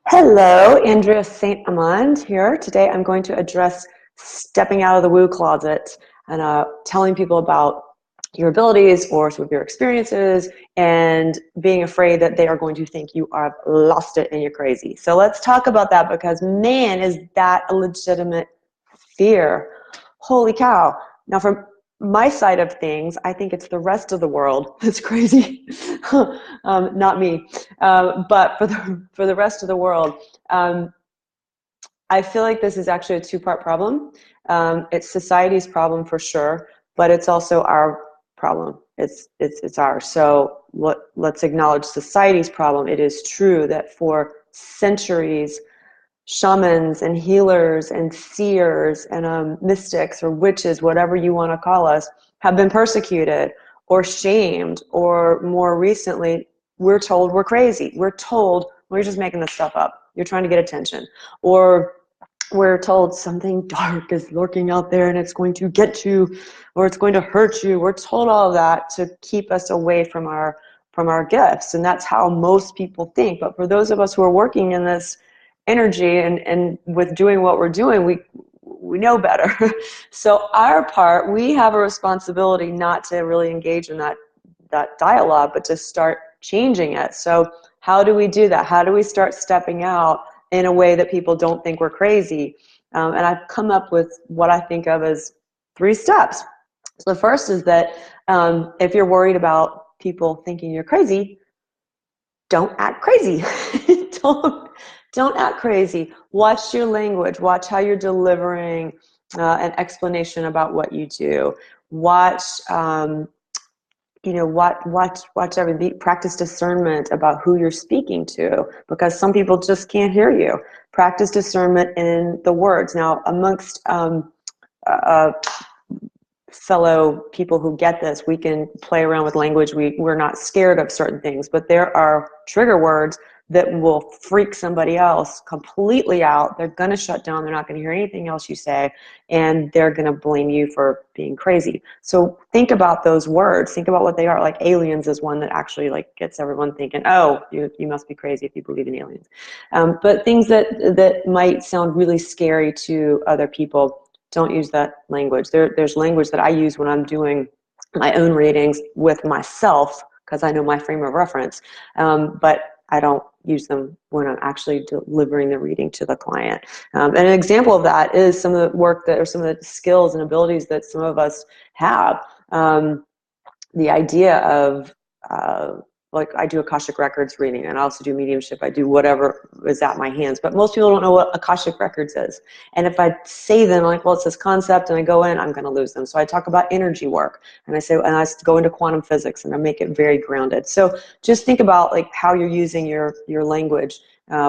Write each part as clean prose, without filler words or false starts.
Hello, Andrea St. Amand here. Today I'm going to address stepping out of the woo closet and telling people about your abilities or some of your experiences and being afraid that they are going to think you are lost it and you're crazy. So let's talk about that because man, is that a legitimate fear. Holy cow. Now from my side of things, I think it's the rest of the world that's crazy, not me. But for the rest of the world, um, I feel like this is actually a two-part problem. It's society's problem for sure, but it's also our problem. It's ours. So let's acknowledge society's problem. It is true that for centuries, shamans and healers and seers and mystics or witches, whatever you want to call us, have been persecuted or shamed, or more recently, we're told we're crazy. We're told, well, you're just making this stuff up. You're trying to get attention. Or we're told something dark is lurking out there and it's going to get you or it's going to hurt you. We're told all of that to keep us away from our gifts. And that's how most people think. But for those of us who are working in this energy and with doing what we're doing, we know better. So our part, we have a responsibility not to really engage in that dialogue, but to start changing it. So how do we do that? How do we start stepping out in a way that people don't think we're crazy? And I've come up with what I think of as 3 steps. So the first is that if you're worried about people thinking you're crazy, don't act crazy. Don't act crazy. Watch your language. Watch how you're delivering an explanation about what you do. Watch, watch everything. Practice discernment about who you're speaking to, because some people just can't hear you. Practice discernment in the words. Now, amongst fellow people who get this, we can play around with language. We're not scared of certain things, but there are trigger words that will freak somebody else completely out. They're going to shut down. They're not going to hear anything else you say, and they're going to blame you for being crazy. So think about those words. Think about what they are. Like aliens is one that actually gets everyone thinking, oh, you must be crazy if you believe in aliens. But things that might sound really scary to other people, don't use that language. There's language that I use when I'm doing my own readings with myself because I know my frame of reference, but I don't use them when I'm actually delivering the reading to the client. And an example of that is some of the work that, or some of the skills and abilities that some of us have. The idea of like I do Akashic Records reading, and I also do mediumship. I do whatever is at my hands, but most people don't know what Akashic Records is. And if I say them, like, well, it's this concept, and I go in, I'm going to lose them. So I talk about energy work, and I go into quantum physics, and I make it very grounded. So just think about like how you're using your language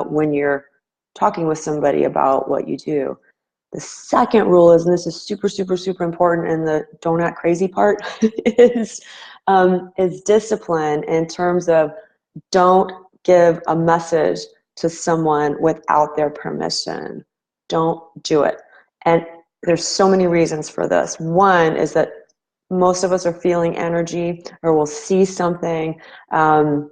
when you're talking with somebody about what you do. The second rule is, and this is super, super, super important, and the don't act crazy part is discipline in terms of don't give a message to someone without their permission. Don't do it. And there's so many reasons for this. One is that most of us are feeling energy or will see something, and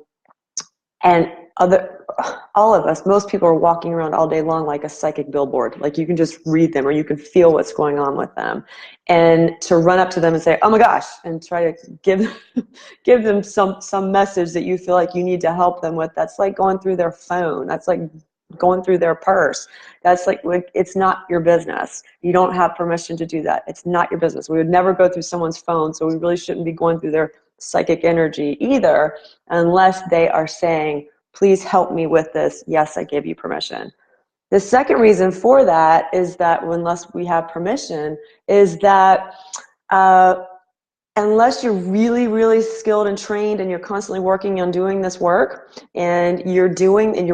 all of us, most people are walking around all day long like a psychic billboard. Like you can just read them or you can feel what's going on with them. And to run up to them and say, oh my gosh, and try to give them some message that you feel like you need to help them with, that's like going through their phone. That's like going through their purse. That's like it's not your business. You don't have permission to do that. It's not your business. We would never go through someone's phone, so we really shouldn't be going through their psychic energy either, unless they are saying, please help me with this. Yes, I give you permission. The second reason for that is that unless we have permission, is that unless you're really, really skilled and trained and you're constantly working on doing this work and you're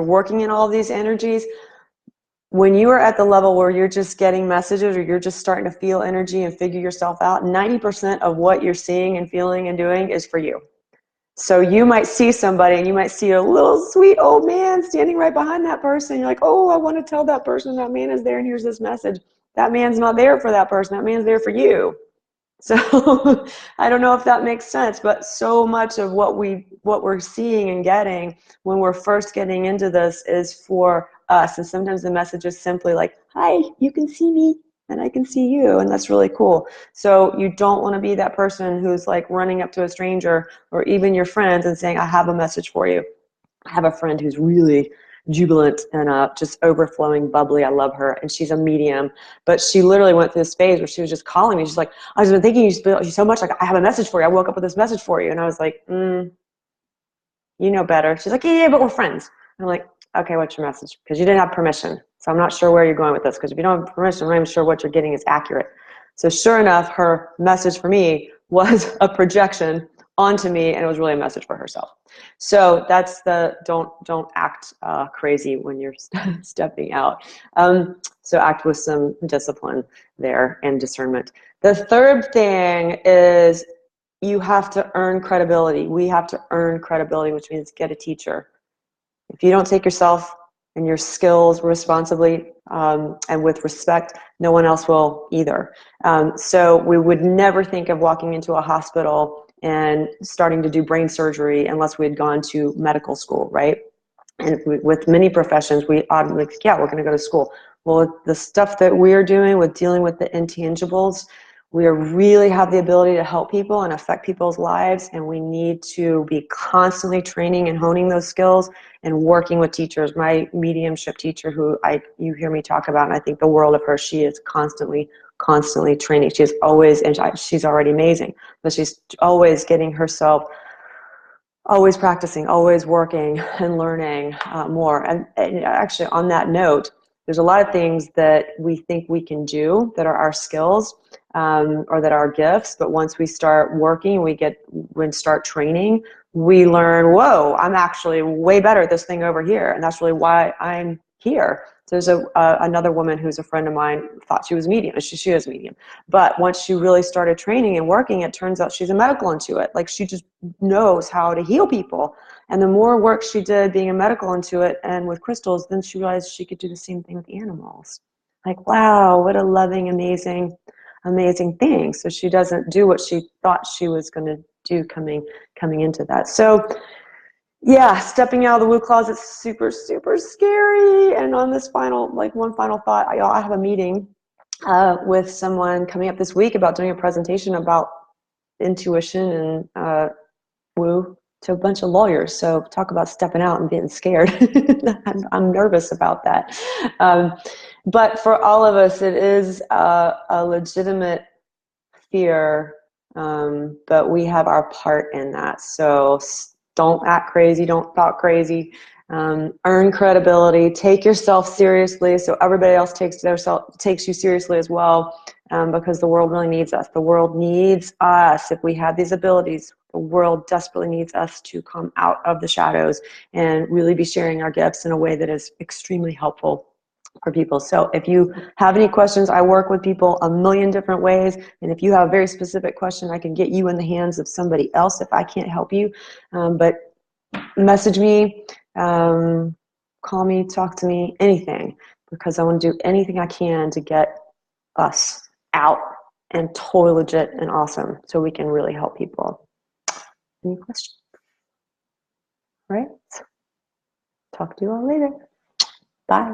working in all of these energies, when you are at the level where you're just getting messages or you're just starting to feel energy and figure yourself out, 90% of what you're seeing and feeling and doing is for you. So you might see somebody and you might see a little sweet old man standing right behind that person. You're like, oh, I want to tell that person that man is there and here's this message. That man's not there for that person. That man's there for you. So I don't know if that makes sense, but so much of what we're seeing and getting when we're first getting into this is for us. And sometimes the message is simply like, hi, you can see me and I can see you. And that's really cool. So you don't want to be that person who's like running up to a stranger or even your friends and saying, I have a message for you. I have a friend who's really jubilant and just overflowing bubbly. I love her, and she's a medium. But she literally went through this phase where she was just calling me. She's like, I've been thinking you so much. Like, I have a message for you. I woke up with this message for you. And I was like, you know better. She's like, yeah, but we're friends. And I'm like, okay, what's your message? Because you didn't have permission. So I'm not sure where you're going with this. Because if you don't have permission, I'm not even sure what you're getting is accurate. So sure enough, her message for me was a projection onto me, and it was really a message for herself. So that's the don't act crazy when you're stepping out. So act with some discipline there and discernment. The third thing is you have to earn credibility. We have to earn credibility, which means get a teacher. If you don't take yourself and your skills responsibly and with respect, no one else will either. So we would never think of walking into a hospital and starting to do brain surgery unless we had gone to medical school, right? And with many professions, we automatically think, yeah, we're going to go to school. Well, the stuff that we're doing with dealing with the intangibles, we really have the ability to help people and affect people's lives, and we need to be constantly training and honing those skills and working with teachers. My mediumship teacher, who you hear me talk about, and I think the world of her, she is constantly training. She's always, and she's already amazing, but she's always getting herself, always practicing, always working and learning more. And actually, on that note, there's a lot of things that we think we can do that are our skills or that are our gifts. But once we start working, we start training, we learn, whoa, I'm actually way better at this thing over here. And that's really why I'm here. So there's another woman who's a friend of mine, thought she was medium. She is medium. But once she really started training and working, it turns out she's a medical intuit. Like, she just knows how to heal people. And the more work she did being a medical intuit and with crystals, then she realized she could do the same thing with animals. Like, wow, what a loving, amazing thing. So she doesn't do what she thought she was going to do coming into that. So yeah, stepping out of the woo closet is super, super scary. And on this one final thought, I have a meeting with someone coming up this week about doing a presentation about intuition and woo to a bunch of lawyers. So talk about stepping out and being scared. I'm nervous about that. But for all of us, it is a legitimate fear, but we have our part in that. So don't act crazy, don't talk crazy, earn credibility, take yourself seriously so everybody else takes you seriously as well, because the world really needs us. The world needs us. If we have these abilities, the world desperately needs us to come out of the shadows and really be sharing our gifts in a way that is extremely helpful for people. So if you have any questions, I work with people a million different ways. And if you have a very specific question, I can get you in the hands of somebody else if I can't help you. But message me, call me, talk to me, anything, because I want to do anything I can to get us out and totally legit and awesome so we can really help people. Any questions? All right. Talk to you all later. Bye.